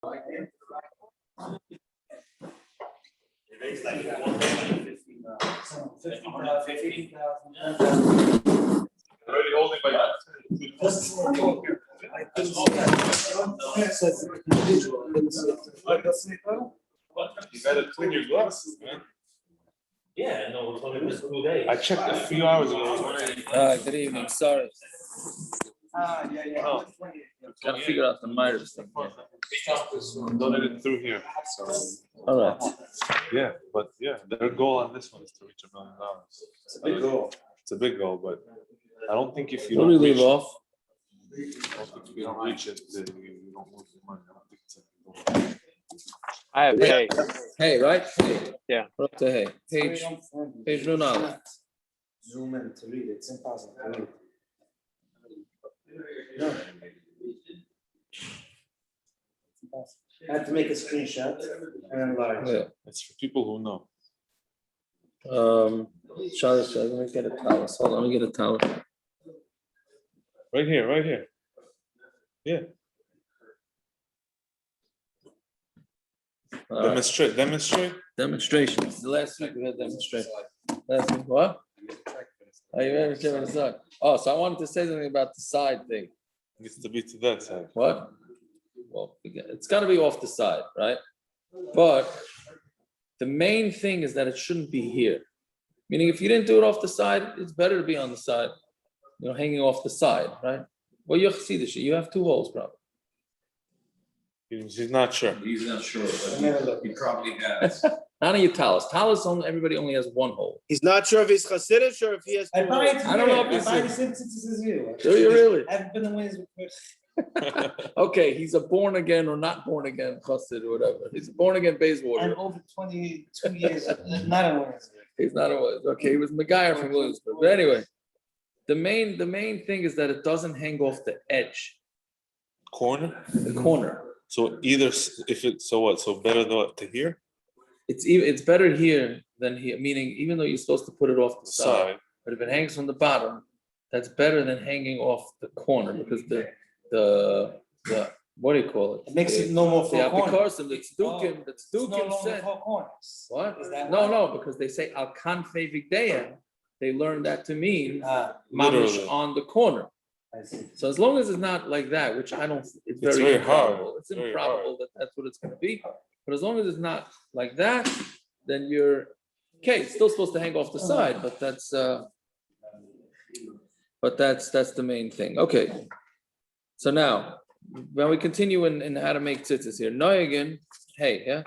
It's like 150. Already holding by that. You gotta clean your glasses, man. Yeah, no, it's only been 2 days. I checked a few hours ago. Good evening. Sorry. Oh. Gotta figure out the miter stuff. Loaded it through here. So All right. yeah, but yeah, their goal on this one is to reach $1 million. It's a big goal. It's a big goal, but I don't think if you Where do don't we reach leave it, off? I don't think if you don't reach it, then you don't lose your money. I don't think it's a I have hay. Hey, right? Hey. Yeah. We're up to hey. Page no knowledge. Zoom in to read it. It's impossible to read. I have to make a screenshot and enlarge. Yeah. It's for people who know. Charles, let me get a towel. Hold on, let me get a towel. Right here. Yeah. All right. Demonstrate. The last week we had demonstration. Last week, what? Are you ready to start? Oh, so I wanted to say something about the side thing. Needs to be to that side. What? Well, it's got to be off the side, right? But the main thing is that it shouldn't be here. Meaning, if you didn't do it off the side, it's better to be on the side, hanging off the side, right? Well, you see this shit. You have 2 holes, probably. He's not sure. He's not sure, but he probably has. None of your talis. Talis, everybody only has 1 hole. He's not sure if he's Hasidic or if he has 2 holes. I don't know if he's since it's you. Do you really? I haven't been in ways with Okay, he's a born again or not born again chassid or whatever. He's a born again base I'm warrior. over 22 years, not in ways. He's not a okay. He was McGuire from Williamsburg. But anyway, the main thing is that it doesn't hang off the edge, Corner. the corner. So either if it's so what? So better to here. It's better here than here. Meaning, even though you're supposed to put it off the side, but if it hangs from the bottom, that's better than hanging off the corner because the what do you call it? It makes it no more Yeah, four corners. because it's Dukim. That's Dukim said. Four corners. What? Is that No, because they say al kanfei vigdeya. They learned that to mean Literally. mamish on the corner. I see. So as long as it's not like that, which I don't, it's It's very very hard. improbable. It's Very improbable that that's what it's going to be. But as long as it's not like that, then you're okay. It's still supposed to hang off the side, but that's the main thing. Okay. So now we continue in how to make tzitzis here. Noyagin, hey, yeah.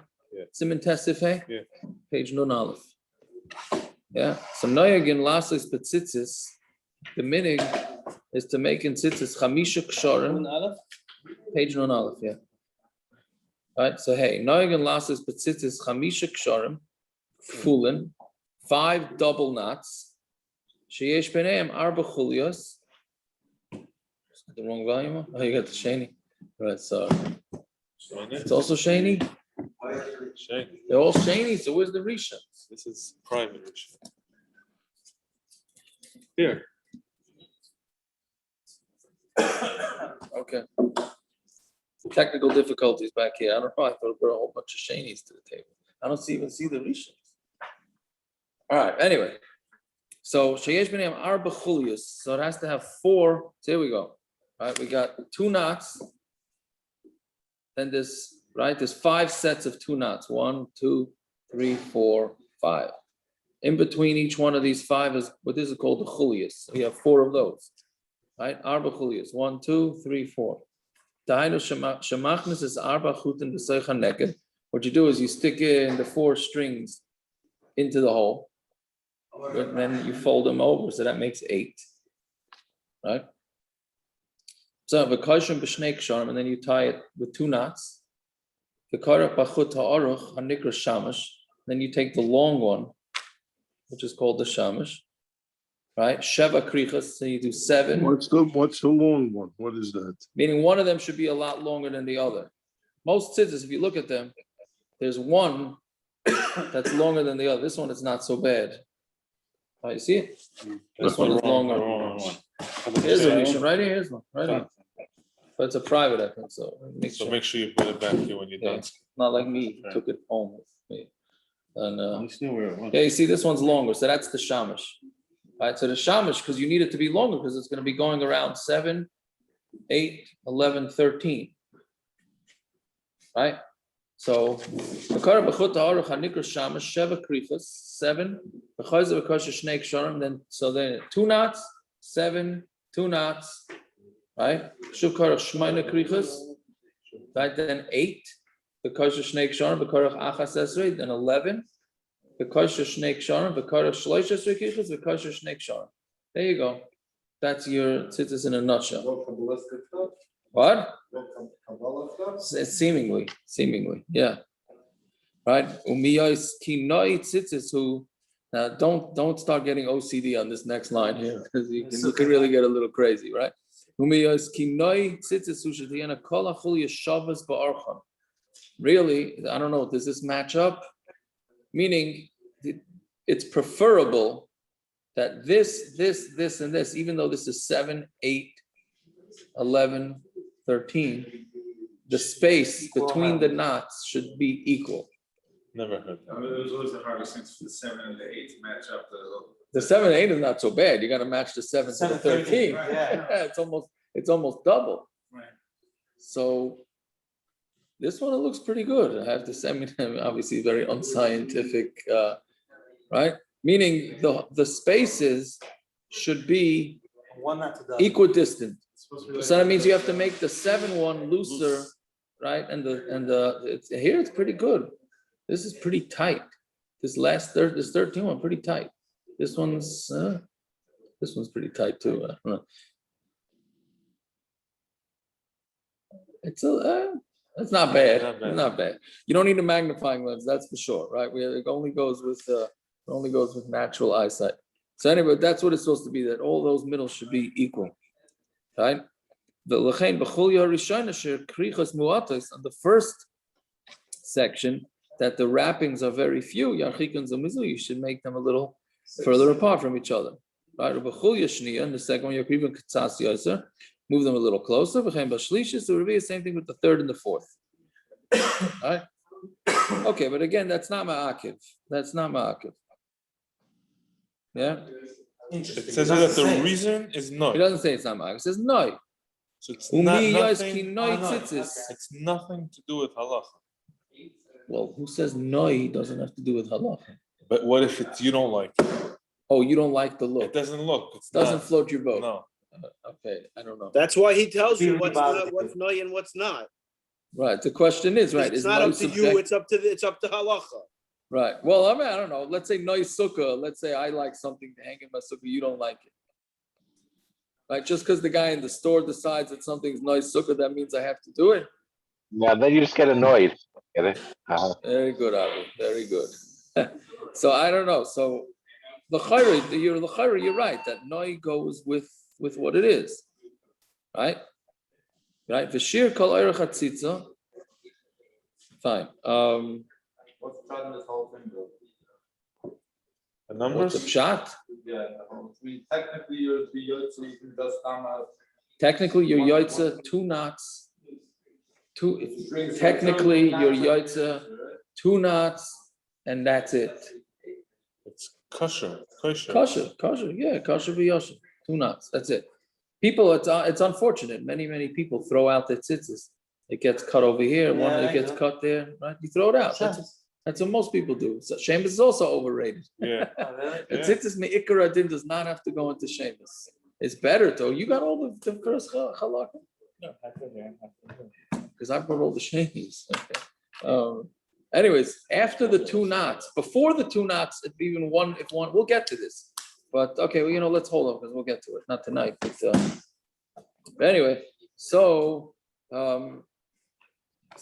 Siman tesif, hey. Yeah. Page nun aleph. Yeah. So Noyagin lasis betzitzis. The minig is to make in tzitzis chamisha ksharim. Page nun aleph, yeah. Right. So hey, Noyagin lasis betzitzis chamisha ksharim, fulin, 5 double knots. Sheyesh b'neim arba chulios. The wrong volume? Oh, you got the sheni. Right, so it's also sheni. They're all sheni. So where's the Risha? This is private Risha. Here. Okay. Technical difficulties back here. I don't know. I thought there were a whole bunch of shanies to the table. I don't even see the Risha. All right. Anyway, so sheyesh b'neim arba chulios. So it has to have 4. So here we go. All right, we got 2 knots. Then there's 5 sets of 2 knots. 1, 2, 3, 4, 5. In between each one of these 5 is what is called the chulios. So we have 4 of those. Right? Arba chulios. 1, 2, 3, 4. Dainu shemachnis is arba chutin b'seicha neked. What you do is you stick in the 4 strings into the hole. And then you fold them over. So that makes 8. Right? So v'kashim b'shnei ksharim, and then you tie it with 2 knots. V'karach b'chut ha'aruch hanikra shamash. Then you take the long one, which is called the shamash, right? Sheva krichas, so you do 7. What's the long one? What is that? Meaning one of them should be a lot longer than the other. Most tzitzis, if you look at them, there's one that's longer than the other. This one is not so bad. You see it? This one is longer. Here's a Rishon, right here. Here's one, right here. but it's a private, I think, so. So make sure you put it back here when you're Yeah. done. Not like me, took it home with me. And, I still where it was. yeah, you see, this one's longer, so that's the shamash. Right, so the shamash, because you need it to be longer, because it's gonna be going around 7, 8, 11, 13. Right? So, Bakara B'chut Aruch HaNikra Shamash, Sheva Krifas, 7, B'chayzer B'kosher Shnei Ksharim, then 2 knots, 7, 2 knots, right? Shuv Karach Shmaina Krifas, right, then 8, B'kosher Shnei Ksharim, B'karach Achas Esrei, then 11, B'kosher Shnei Ksharim, B'karach Shlosh Esrei Krifas, B'kosher Shnei Ksharim. There you go. That's your tzitzis in a nutshell. What? Seemingly, yeah. Right? Umiyos kinoi tzitzis who now don't start getting OCD on this next line here because you can really get a little crazy, right? Umiyos kinoi tzitzis who shetiana kol achul yeshavas ba'archon. Really, I don't know, does this match up? Meaning it's preferable that this, and this, even though this is 7, 8, 11, 13, the space between the knots should be equal. Never heard that. It was always the hardest thing for the 7 and the 8 to match up The 7 and 8 is not so bad. You got to match the 7 to the 13. Right. Yeah, it's almost double. Right. So this one, it looks pretty good. I have to say, I mean, obviously very unscientific, right? Meaning the spaces should be One not to the. equidistant. So that means you have to make the 7 one looser, right? And here it's pretty good. This is pretty tight. This 13 one pretty tight. This one's pretty tight too. I don't know. It's not bad. It's not bad. You don't need a magnifying lens, that's for sure, right? It only goes with natural eyesight. So anyway, that's what it's supposed to be. That all those middles should be equal, right? The lechein b'chulya rishayna sher krichas muatos on the first section that the wrappings are very few. Yarchikun zamizu, you should make them a little further apart from each other, right? B'chulya shniya, and the second one yarchikun katzas yoser, move them a little closer. V'chein b'shlishis, so it will be the same thing with the third and the fourth, right? Okay, but again, that's not ma'akiv. That's not ma'akiv. Yeah. It says here that the reason is no. It doesn't say it's not ma'akiv. It says no. So it's nothing. It's It's nothing to do with halacha. well, who says no doesn't have to do with halacha? But what if you don't like it? Oh, you don't like the look. It doesn't look. It Doesn't float your boat. No. Okay, I don't know. That's why he tells you what's noy and what's not. Right. The question is, right? It's not up to you. It's up to halacha. Right. Well, I mean, I don't know. Let's say no sukkah. Let's say I like something to hang in my sukkah. You don't like it. Right. Just because the guy in the store decides that something's no sukkah, that means I have to do it. Yeah, then you just get annoyed. Get it? Very good, Abu. Very good. So I don't know. So the chayra, you're right. That noi goes with what it is, right? Right. V'shir kol oirach hatzitza. Fine. What's the problem with this whole thing, though? The What's the numbers? pshat? Yeah, technically you're the so you can just Technically, your yotza 2 knots. Technically, your yotza 2 knots, and that's it. It's kosher. Kosher. Kosher, yeah, kosher v'yosher, 2 knots. That's it. People, it's unfortunate. Many people throw out their tzitzis. It gets cut over here. Yeah, It I gets know. cut there. Right? You throw it out. That's what most people do. So Shemus is also overrated. Yeah. Oh, really? The tzitzis me'ikar adin does not have to go into Shemus. It's better though. You got all the first halakha? Because I brought all the Shemus. Okay. Anyways, after the 2 knots, before the 2 knots, if one, we'll get to this. But okay, well, let's hold on because we'll get to it. Not tonight, but anyway. So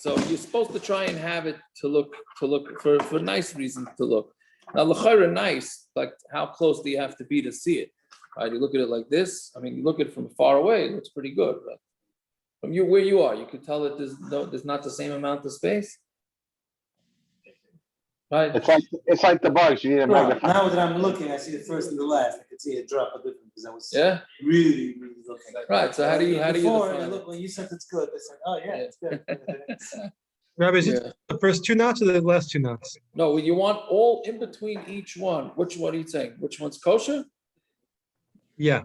you're supposed to try and have it to look for nice reasons to look. Now, l'chayra nice, like how close do you have to be to see it? Right? You look at it like this. I mean, you look at it from far away, it looks pretty good. But from where you are, you can tell that there's not the same amount of space. right? It's like the bugs. You need a Now magnifying. that I'm looking, I see the first and the last. I can see a drop of difference because I was Yeah, really looking. right. So how do you Before, define look, it? when you said it's good, it's like, oh yeah, it's good. Rabbi, is Yeah. it the first two knots or the last two knots? No, you want all in between each one. Which one are you saying? Which one's kosher? Yeah.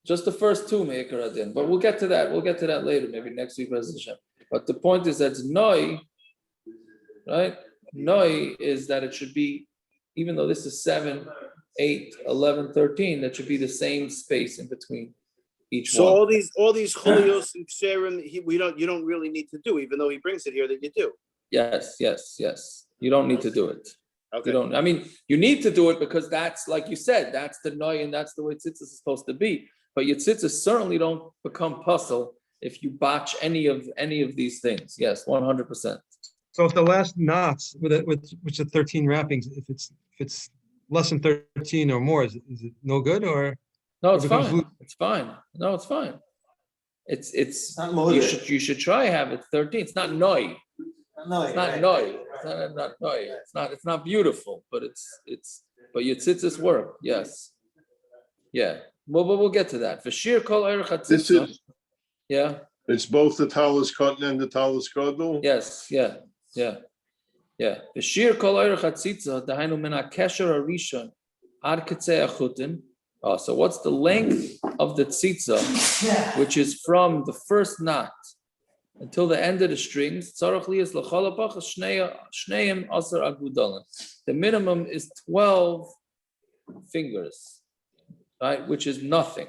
Just the first two Me'ikar Adin, but we'll get to that. We'll get to that later, maybe next week, Be'ez Hashem. But the point is that Noi, right? Noi is that it should be, even though this is 7, 8, 11, 13, that should be the same space in between each So one. all these cholios and kserim, you don't really need to do, even though he brings it here that you do. Yes. You don't need to do it. Okay. You don't. I mean, you need to do it because that's, like you said, that's the Noi and that's the way tzitzis is supposed to be. But your tzitzis certainly don't become puzzle if you botch any of these things. Yes, 100%. So if the last knots with which are 13 wrappings, if it's less than 13 or more, is it no good or? No, it's It becomes fine. loose. It's fine. No, it's fine. It's Not you motor. should try have it 13. It's not Noi. No, It's not Noi. It's not Noi. It's not beautiful, but but your tzitzis work. Yes. Yeah. Well, we'll get to that. For sheer kol erech This hatzitza. is, Yeah. it's both the talus cotton and the talus gadol. Yes. Yeah. The sheer kol erech hatzitza dahainu min hakesher harishon ad ketzei achutin. Oh, so what's the length of the tzitza, which is from the first knot until the end of the strings? The minimum is 12 fingers, right? Which is nothing.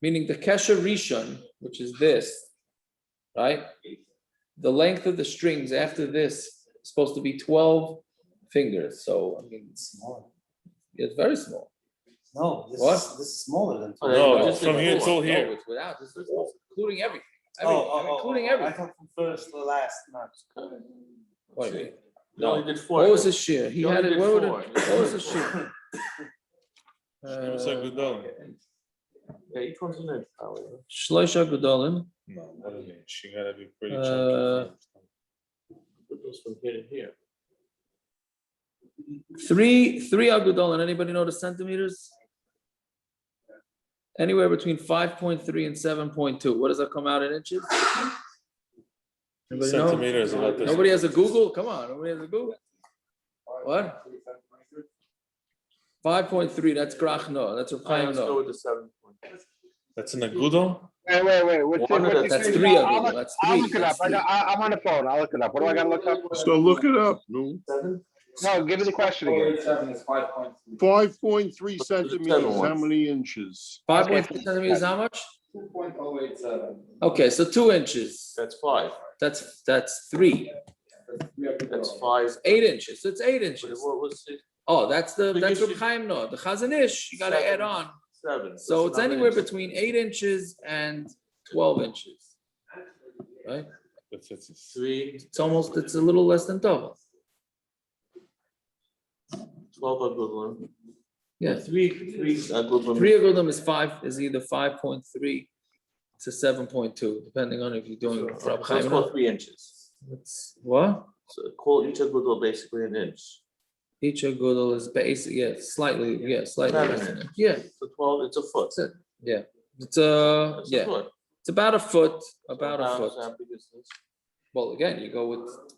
Meaning the kesher rishon, which is this, right? The length of the strings after this is supposed to be 12 fingers. So, I mean, it's small. It's very small. No, this What? is smaller than. No, Just from here till no, here. it's without. This is including everything. I Including everything. thought from first to last, not. What do you mean? You only No. did 4. What was his shear? He You had only it. did What four. was his shear? It's a good dog. Yeah, each one's an inch, probably. Shloisha Gedolim. No, what do you mean? She gotta be pretty Uh, chunky. It goes from here to here. Three Agudolim. Anybody know the centimeters? Anywhere between 5.3 and 7.2. What does that come out in inches? Anybody know? Centimeters about this. Nobody has a Google? Come on, nobody has a Google. What? 5.3, that's Grach no, that's Reb Chaim Let's go no. with the 7 point. That's an agudo? Wait. What's That's it? 3 I'll Agudolim, that's I'll 3. look it up. I'm on the phone. I'll look it up. What do I gotta look up? So look it up, no? No, give me the question again. 5.3 centimeters, how many inches? 5.3 centimeters, how much? 2.087. Okay, so 2 inches. That's 5. That's 3. That's 5. 8 inches, so it's 8 inches. What was it? Oh, that's So you Reb should- Chaim no. The Chazon Ish, you gotta 7. add on. 7. So it's another anywhere inch. between 8 inches and 12 inches. Right? It's 3, It's a little less than double. 12 agudolim. Yeah. 3 agudolim. 3 Agudolim is either 5.3 to 7.2, depending on if you're doing Reb So let's Chaim go no. 3 inches. It's what? So call each agudol basically an inch. Each Agudol is basic, slightly less than it. Yeah, So 12, it's a foot. that's it. Yeah. It's It's a yeah. foot. It's about a foot, So about a how- foot. how big is this? Well, again,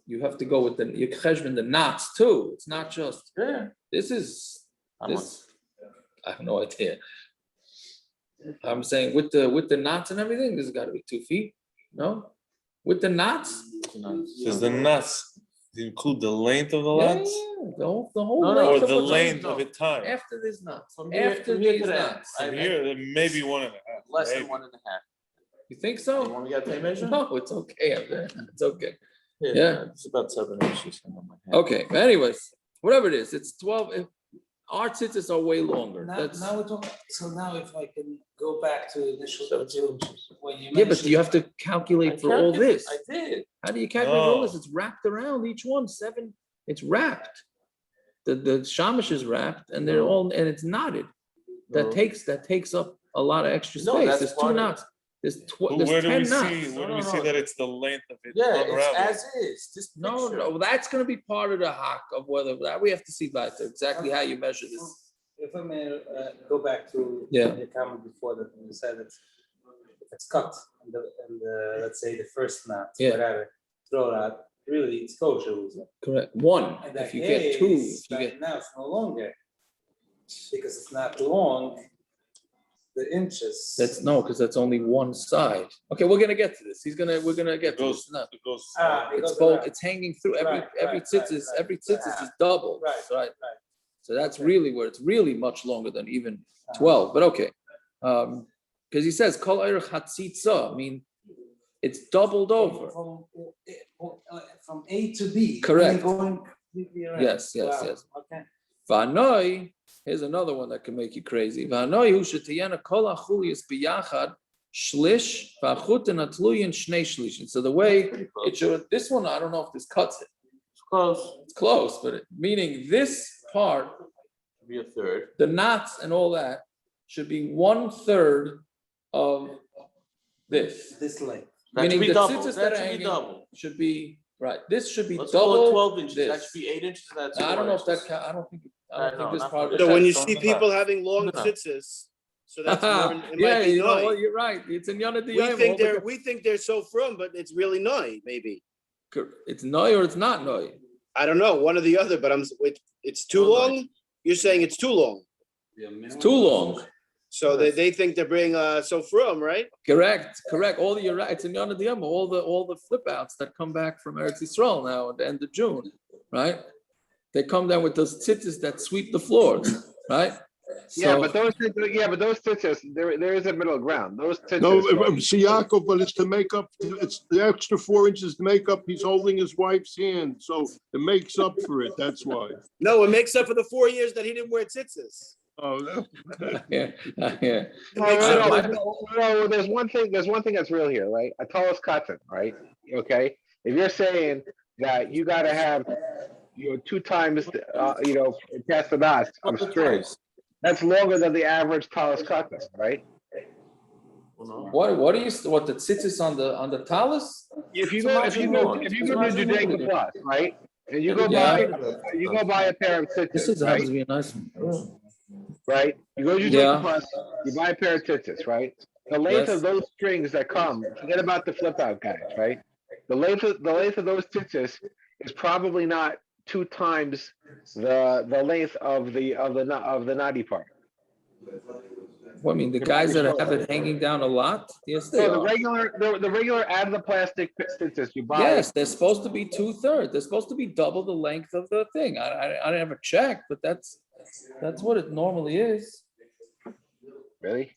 you have to go with you cheshbon the knots too. It's not just, Yeah. this is, How much? this, I have no idea. I'm saying with the knots and everything, this has got to be 2 feet, no? With the knots? Does the nuts include the length of the Yeah, nuts? the whole No, no, length Or of the what's on- length of it time? After these knots, From here- after from here to these there. knots. I- From here, maybe 1.5. Less maybe. than 1.5. You think You so? want me to get a tape measure? No, it's okay. It's okay. Yeah. It's about 7 inches. on my hand. Okay, but anyways, whatever it is, it's 12. Our tzitzis are way longer. Now That's, we're talking, so now if I can go back to initial, 17 inches. when you yeah, but mentioned. you have to calculate for all this. I did. How do you calculate all No. this? It's wrapped around each one, 7. It's wrapped. The shamash is wrapped, and they're all, and it's knotted. That No. takes up a lot of extra No, space. that's There's 2 part of it. knots. there's Where do 10 we knots. see, where do No, we no, see no. that it's the length of it? Yeah, unraveled? it's as is. Just no, that's gonna be part of the hack of whether that we have to see later exactly how you measure this. If I may go back to Yeah. your comment before that you said that if it's cut and let's say the first knot, Yeah. whatever, throw it out, really it's kosher. Usually. Correct. One. In that If you get two, case, if you get now it's no longer because it's not long. The inches. that's no, because that's only one side. Okay, we're gonna get to this. We're gonna get It to goes, this. No, it goes. It it's goes both. around. It's hanging through every Right, right, tzitzis. right, Every right. tzitzis is double. Right, Right. right. So that's Okay. really where it's really much longer than even 12. But okay, because he says kol eirach hatzitza. I mean, it's doubled over. From A to B. Correct. Going completely around. Yes. Wow, Okay. V'anoi, here's another one that can make you crazy. V'anoi hu shetiyana kol achuliyas biyachad shlish v'achutin atluyin shnei shlishin. So the way it should, this one, I don't know if this cuts it. It's close. It's close, but meaning this part, Be a third. the knots and all that, should be 1/3 of this. This length. That Meaning should be the double. tzitzis That that are should be hanging double. should be, right, this should be Let's call it double 12 inches. That this. should be 8 inches. That's. Now, I don't know if 4 that, inches. I don't think No, this not part. for So when you Don't see do people that. having long No. tzitzis, so that's more, it Yeah, might be you know noi. what, you're right. It's in Yonah We think they're so from, but it's really noi, maybe. It's noi or it's not noi. I don't know, one or the other, but it's too long? You're saying it's too long. It's too long. So they think they're being so from, right? Correct. You're right. It's in Yonah Diyama. All the flip outs that come back from Eretz Yisrael now at the end of June, right? They come down with those tzitzis that sweep the floors, right? Yeah, So- but those tzitzis, there is a middle ground. Those No, tzitzis. Yaakov, but it's to make up, it's the extra 4 inches to make up, he's holding his wife's hand, so it makes up for it, that's why. No, it makes up for the 4 years that he didn't wear tzitzis. Oh, no. Yeah. No, there's one thing that's real here, right? A tallest cotton, right? Okay, if you're saying that you gotta have, 2 times, past the knots of string, that's longer than the average tallest cotton, right? What the tzitzis on the talus? If you go to Judaica Plus, right? And you go buy a pair of This tzitzis, is right? happens to be a nice one. Right? You go to Yeah. Judaica Plus, you buy a pair of tzitzis, right? The length Yes. of those strings that come, forget about the flip out guys, right? The length of those tzitzis is probably not 2 times the length of the knotty part. What I mean, the guys that have it hanging down a lot? Yes, they So the are. regular out of the plastic tzitzis you buy. Yes, they're supposed to be 2/3. They're supposed to be double the length of the thing. I never checked, but that's what it normally is. Really?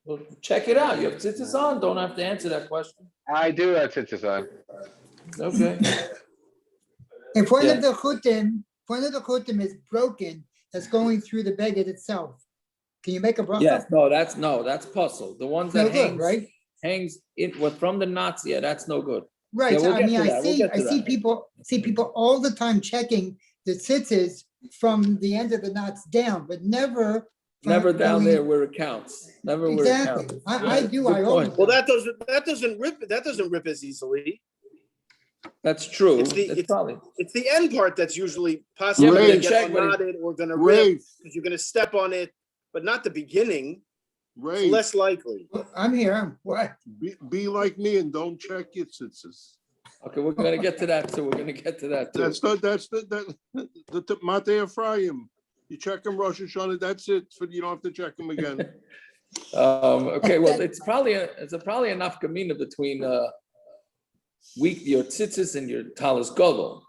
Well, check it out. You have tzitzis on. Don't have to answer that question. I do have tzitzis on. Okay. If one Yeah. of the chutim is broken, that's going through the beged itself. Can you make a bracha? Yes. No, that's puzzle. The ones No that good, right? hangs in from the knots. Yeah, that's no good. Right, Yeah, so we'll I get mean, to that. We'll get to I see that. people all the time checking the tzitzis from the end of the knots down, but never. from Never down going- there where it counts. Never where it Exactly. counts. I do, Good I always. point. Well, that doesn't rip as easily. That's true. It's the- It's it's- probably. It's the end part that's usually possibly Yeah, but gonna then get check what it- knotted or gonna rip, Rafe, because you're gonna step on it, but not the beginning. It's Rafe, less likely. I'm here, what? be like me and don't check your tzitzis. Okay, we're gonna get to that too. We're gonna get to that too. That's the Matei Ephraim. You check them Rosh Hashanah, that's it, you don't have to check them again. Okay, well, it's probably a nafkamina between your tzitzis and your talis gadol,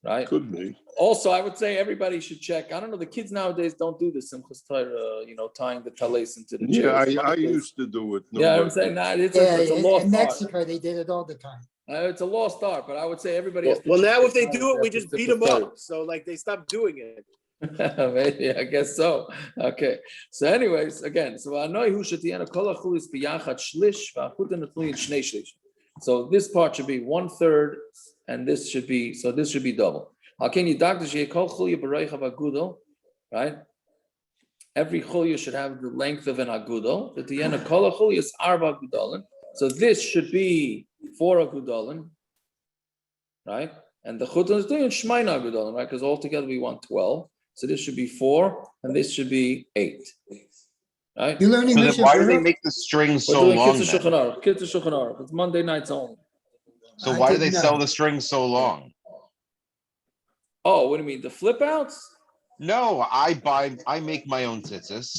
right? Could be. Also, I would say everybody should check. I don't know, the kids nowadays don't do the simchas Torah, tying the talis into the Yeah, chairs. I used to do it. Yeah, I'm Nobody- saying, nah, it's Yeah, a in lost art. Mexico, they did it all the time. It's a lost art, but I would say everybody has to. Well, check now the if they talis do it, we after just beat them simchas Torah. up. So like they stopped doing it. Maybe, I guess so. Okay. So anyways, again, so anoi hu shetiyana kol achulis biyachad shlish v'achutin atluyin shnei shlish. So this part should be 1/3, and this should be double. How can you doctor kol chulia b'reicha v'agudel, right? every chulya should have the length of an agudal. At the end of kol chulya is arba agudalin. So this should be 4 agudalin, right? And the chutan is doing shmaina agudalin, right? Because altogether we want 12. So this should be 4, and this should be 8, right? You're learning So then Mishnah why do they Berurah? make the strings We're so doing long Kitzur then? Shulchan Aruch. Kitzur Shulchan Aruch. It's Monday nights only. So I why do they didn't sell know. the strings so long? Oh, what do you mean? The flip outs? No, I make my own tzitzis.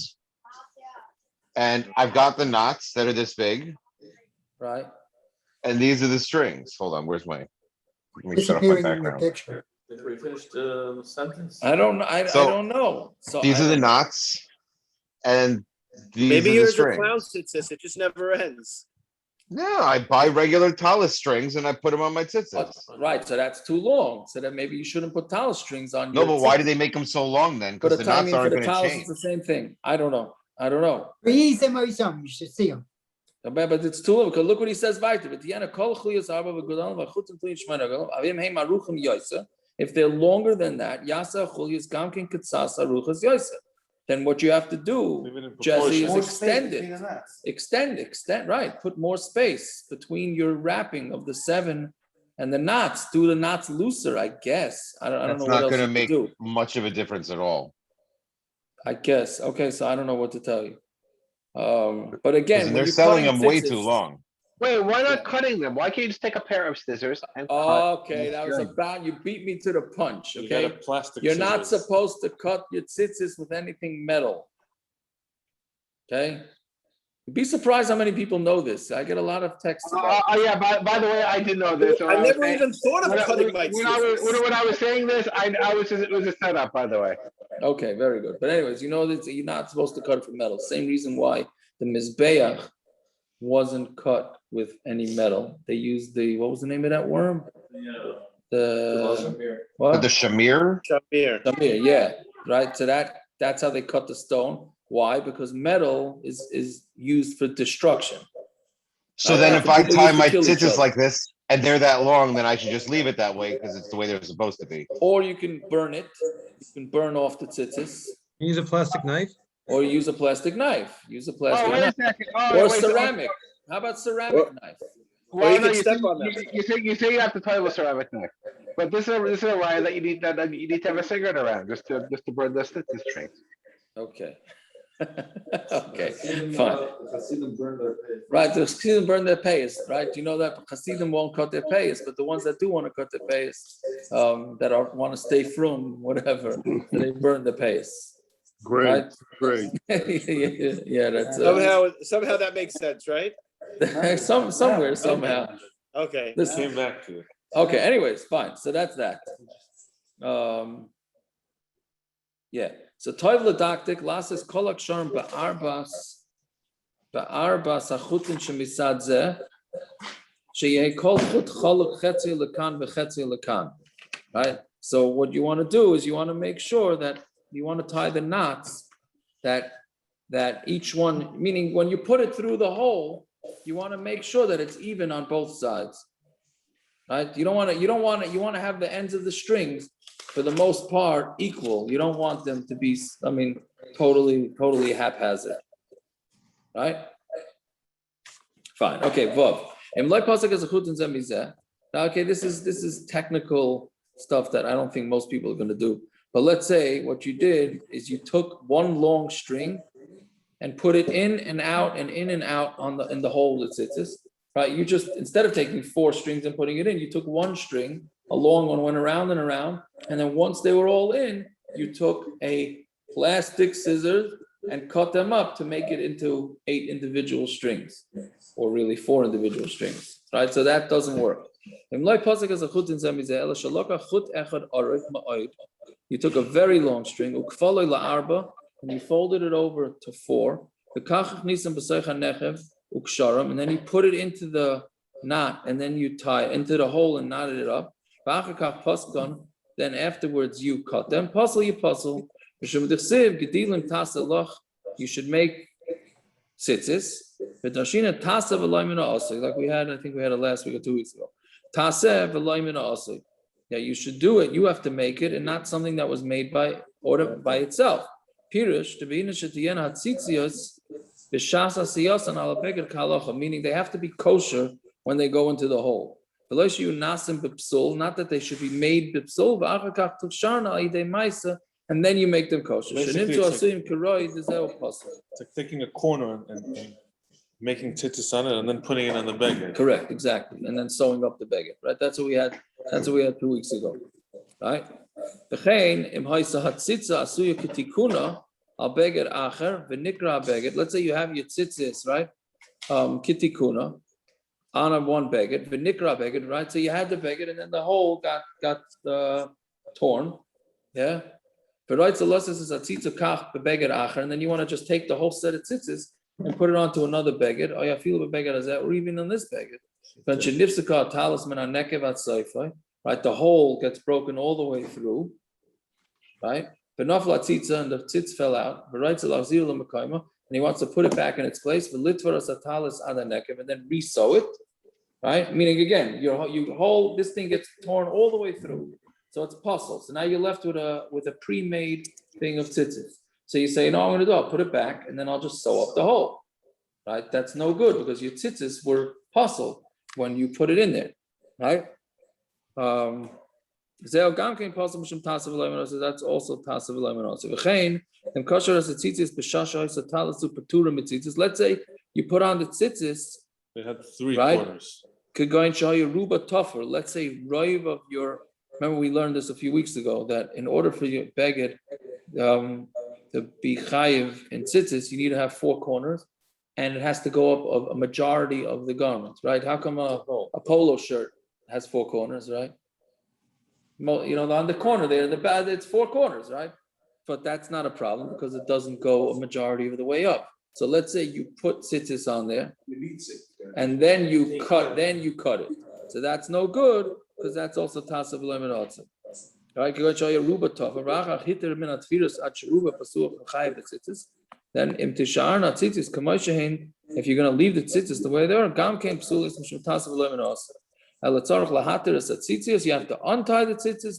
And I've got the knots that are this big, Right. and these are the strings. Hold on, where's my? Let me shut off my Disappearing in the background. picture. Did we finish the sentence? I don't know. I So, don't know. So These I are the don't know. knots, and these Maybe are the yours a clown strings. tzitzis. It just never ends. No, I buy regular talus strings and I put them on my tzitzis. Right. So that's too long. So then maybe you shouldn't put talus strings on. No, your but why do tzitzis. they make them so long then? For Because the the knots timing for aren't the going to talus, change. it's the same thing. I don't know. I don't know. He's in Moisam, you should see him. But it's too long. Because look what he says weiter. At the end of kol chuliyas arba v'gudalim v'chutim tlin shmana galim avim heim aruchim yoysa. If they're longer than that, yasa chuliyas gamkin kitzas aruchas yoysa. Then what you have to do, Leave it in Jesse, is proportion. extend it. Extend, right. Put more space between your wrapping of the 7 and the knots. Do the knots looser, I guess. I don't That's know what not else going to you make could do. much of a difference at all. I guess. Okay, so I don't know what to tell you. But again, Listen, when they're you're selling cutting them way tzitzis- too long. Wait, why not cutting them? Why can't you just take a pair of scissors and cut? Okay, that was string? about, you beat me to the punch, You got a okay? plastic You're not scissors. supposed to cut your tzitzis with anything metal. Okay? You'd be surprised how many people know this. I get a lot of texts about Oh yeah, by the way, I did know this. I never even thought of cutting my when tzitzis. I was saying this, I was just, it was a setup, by the way. Okay, very good. But anyways, you know that you're not supposed to cut it from metal. Same reason why the Mizbeach wasn't cut with any metal. They used what was the name of that worm? Shamir. What? But the shamir, Shamir. Shamir, yeah, right. So that's how they cut the stone. Why? Because metal is used for destruction. so then if I People tie used to my kill each tzitzis other. like this and they're that long, then I should just leave it that way because it's the way they're supposed to be. Or you can burn it. You can burn off the tzitzis. Use a plastic knife. Or use a plastic knife. Use a plastic Oh, wait a knife. second. Or ceramic. How about ceramic knife? Well, you no, can you, step say, on them. you say you have to tie with ceramic knife, but this is a line that you need to have a cigarette around just to burn the tzitzis strings. Okay. Okay, fine. Right, the Chassidim burn their payas, right? You know that Chassidim won't cut their payas, but the ones that do want to cut their payas, that want to stay from whatever, they burn the payas. Great, Right? great. Yeah, that's Somehow that makes sense, right? somewhere, somehow. Okay. Listen, Came back to it. okay, anyways, fine. So that's that. Yeah. So toiv ledaktik lasses kolak sharm be'arbas achutin shemisad zeh sheyeh kol chut choluk chetzi lekan v'chetzi lekan. Right. So what you want to do is you want to make sure that you want to tie the knots that each one, meaning when you put it through the hole, you want to make sure that it's even on both sides. Right? You want to have the ends of the strings for the most part equal. You don't want them to be, totally haphazard. Right? Fine. Okay, Vav. Now, okay, this is technical stuff that I don't think most people are going to do. But let's say what you did is you took one long string and put it in and out and in and out in the hole that sits. Right? You just, instead of taking 4 strings and putting it in, you took one string, a long one, went around and around, and then once they were all in, you took a plastic scissors and cut them up to make it into 8 individual strings, or really 4 individual strings. Right? So that doesn't work. You took a very long string, and you folded it over to 4. And then you put it into the knot, and then you tie it into the hole and knotted it up. Then afterwards you cut them. You should make tzitzis. Like we had, I think we had it last week or 2 weeks ago. Yeah, you should do it. You have to make it, and not something that was made by itself. Pirish to be initiated hatzitzios b'shas asiyasan ala beged kalacha, meaning they have to be kosher when they go into the hole. Not that they should be made bipsul, and then you make them kosher. Basically, it's like taking a corner and making tzitzis on it and then putting it on the beged. Correct, exactly, and then sewing up the beged. Right, that's what we had. That's what we had 2 weeks ago. Right. Let's say you have your tzitzis, right? Kitikuna. On one beged, v'nikra beged, right? So you had the beged, and then the hole got torn, yeah. But right, so let's say it's a tzitz kach beged acher, and then you want to just take the whole set of tzitzis and put it onto another beged. Oh, yeah, feel the beged as that, or even on this beged. But shenifsaka talis min hanekev atzayfai, right? The hole gets broken all the way through, right? V'nafla tzitza, and the tzitz fell out. But right, so lavzir l'mekayma. And he wants to put it back in its place, and then re-sew it, right? Meaning again, you hold this thing gets torn all the way through, so it's puzzle. So now you're left with a pre-made thing of tzitzis. So you say, no, I'm going to do. I'll put it back, and then I'll just sew up the hole, right? That's no good because your tzitzis were puzzled when you put it in there, right? That's also tasav v'leimanose. Let's say you put on the tzitzis. They had 3 right? corners. Could go and show you ruba tougher. Let's say roiv of your. Remember we learned this a few weeks ago that in order for your beged to be chayiv in tzitzis, you need to have 4 corners, and it has to go up of a majority of the garments, right? How come a polo shirt has 4 corners, right? You know, on the corner there, in the back, it's 4 corners, right? But that's not a problem because it doesn't go a majority of the way up. So let's say you put tzitzis on there, and then you cut it. So that's no good because that's also tasav v'leimanose. Right? You go show you ruba tov. Then im tisharna tzitzis kamoishehin. If you're going to leave the tzitzis the way they are, gam came psulis mishum tasav v'leimanose. You have to untie the tzitzis,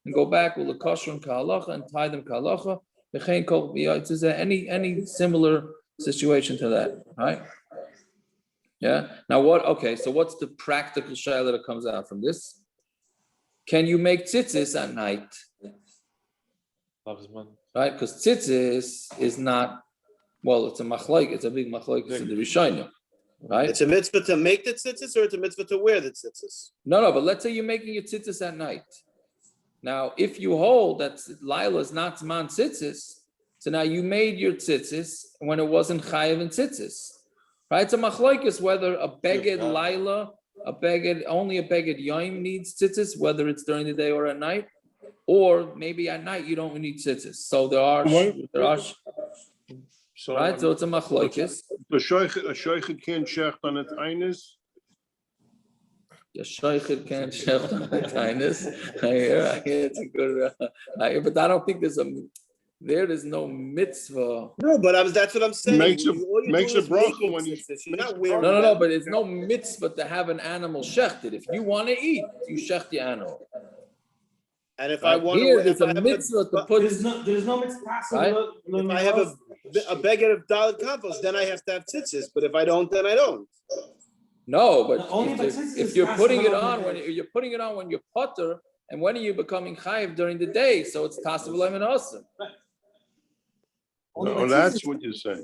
and go back with the kosher and kahalacha and tie them kahalacha. Is there any similar situation to that? Right? Yeah. Now what? Okay. So what's the practical shayla that comes out from this? Can you make tzitzis at night? Right? Because tzitzis is not. Well, it's a machlok. It's a big machlok in the Rishayna. Right? It's a mitzvah to make the tzitzis, or it's a mitzvah to wear the tzitzis? No, but let's say you're making your tzitzis at night. Now, if you hold that Laila is not Zman tzitzis, so now you made your tzitzis when it wasn't chayiv and tzitzis. Right? It's a machlokes whether a beged Laila, only a beged Yom needs tzitzis, whether it's during the day or at night, or maybe at night you don't need tzitzis. So there are right? So it's a machlokes. The shaycha can't shecht on its highness. The shaycha can't shecht on its highness. I hear it's a good. But I don't think there is no mitzvah. No, but that's what I'm saying. Makes a bracha when you. You're not wearing. No. But it's no mitzvah to have an animal shechted. If you want to eat, you shecht the animal. And if I want here, to, it's a mitzvah to put. There's no mitzvah. Right? If I have a beged of dalit compost, then I have to have tzitzis. But if I don't, then I don't. No, but Only if you're putting it on when you're putter, and when are you becoming chayiv during the day? So it's tasav v'leimanose. No, that's what you're saying.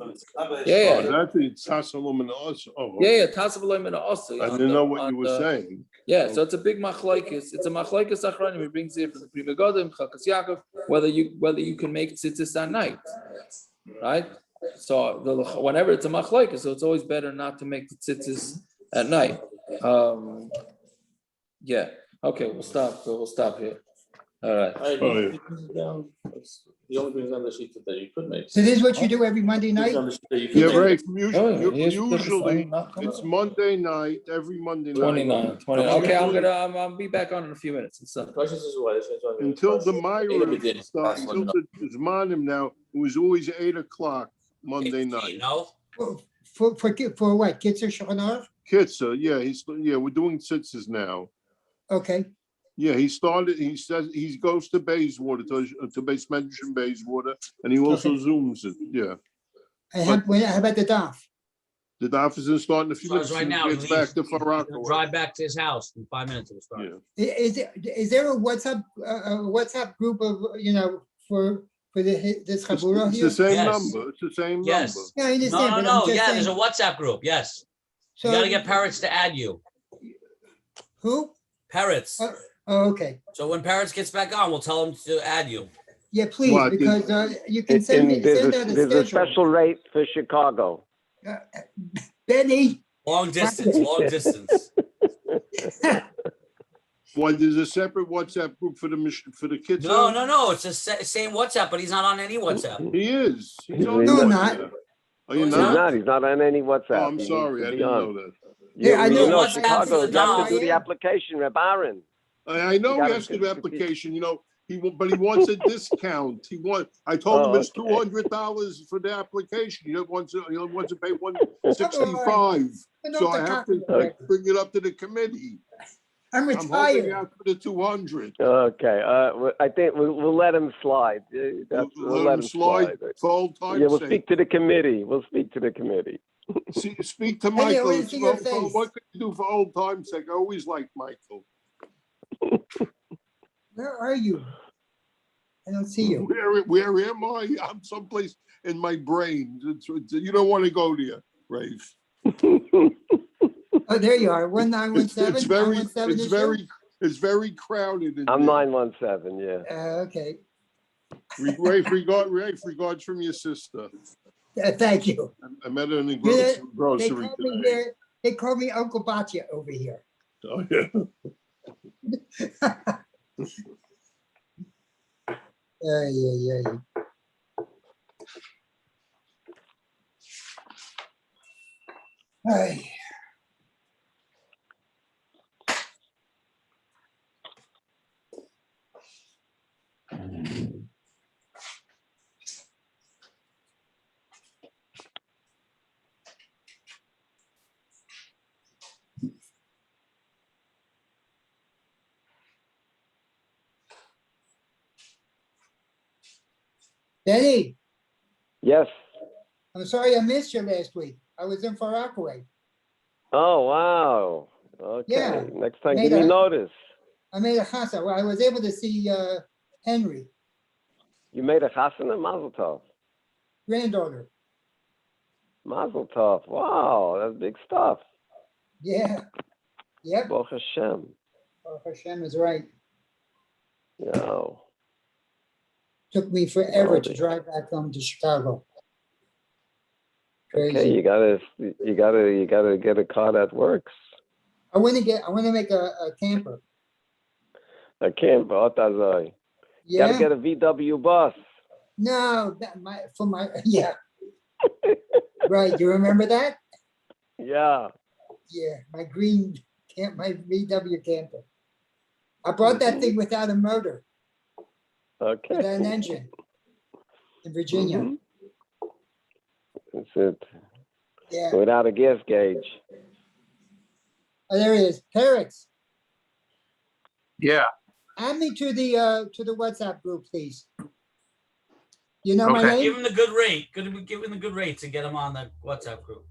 Yeah. That's it's tasalum also. Oh, Yeah, tasav v'leimanose. I didn't know what you were saying. Yeah, so it's a big machlokes. It's a machlokes achronim. He brings it from the Pri Megadim, Chakas Yaakov, whether you can make tzitzis at night, right? So whenever it's a machlokes, so it's always better not to make the tzitzis at night. Yeah. Okay, we'll stop here. All right. The only things on the sheet that you could make. So this is what you do every Monday night? Yeah, right. Usually, Usually it's Monday night, every Monday night. 29. Okay, I'll be back on in a few minutes. Until the Myra starts, until the Zmanim now, it was always 8 o'clock Monday night. For what? Kitzur Shulchan Aruch? Kitzur, yeah, we're doing tzitzis now. Okay. Yeah, he started, he says, he goes to Bayswater, to base mention Bayswater, and he also Okay. Zooms it, yeah. And how about the DAF? The DAF isn't starting a few Starts minutes. right now. He Gets back leaves. to He'll Faraco. drive back to his house in 5 minutes. It'll start. Yeah. Is there a WhatsApp group of, for this Chabura It's here? the same Yes. number, it's the same number. Yes. Yeah, I No, understand, no, but no. I'm just Yeah, there's a saying. WhatsApp group. Yes. You So got to get Parrots to add you. who? Parrots. Oh, okay. So when Parrots gets back on, we'll tell him to add you. Yeah, please, What, because you can send out a There's a schedule. special rate for Chicago. Benny, Long distance, long distance. Why, there's a separate WhatsApp group for the kids? No. It's the same WhatsApp, but he's not on any WhatsApp. He is. He's No, on I'm WhatsApp. not. Oh, you're He's not? He's not on any WhatsApp. Oh, I'm He needs sorry, to I be didn't on. know that. Yeah, I know WhatsApp Chicago, for you the have to do the Dom. application, Reb Aaron. I know he gotta has to do do- application, but he wants a discount. I told him it's okay. $200 for the application. He wants to pay $165. So I have to bring it up to the committee. I'm I'm holding retired. out for the 200. Okay, I think we'll let him slide. We'll Let him slide for old Yeah, time's we'll sake. speak to the committee. Speak to Hey, I Michael. wanna see your face. What could you do for old time's sake? I always liked Michael. Where are you? I don't see you. Where am I? I'm someplace in my brain. You don't want to go there, Rafe. Oh, there you are. 1917. It's very, 917 is you? it's very crowded. In I'm there. 917, yeah. Okay. Rafe, regards from your sister. Thank you. I met her in the They grocery call me today. here. They call me Uncle Batya over here. Oh, yeah. Yeah. Ay. Benny, Yes. I'm sorry I missed you last week. I was in Far Rockaway. Oh, wow. Okay. Yeah. Next time, Made give me a- notice. I made a chasa. Well, I was able to see Henry, You made a chasana? Mazel tov. granddaughter. Mazel tov. Wow, that's big stuff. Yeah. Yep. Baruch Hashem. Oh, Hashem is right. Yo. Took me forever to Well, drive back home to Chicago. Okay, Crazy. you gotta get a car that works. I want to make a camper. I can't, but gotta Yeah. get a VW bus. No, yeah. Right. You remember that? Yeah. Yeah. My green my VW camper. I bought that thing without a motor, Okay. without an engine in Virginia. Mhm. That's it. Yeah. Without a gas gauge. Oh, there he is. Parrots. Yeah. Add me to the WhatsApp group, please. You know my Okay. name? Give him the good rate. Give him the good rates and get him on the WhatsApp group.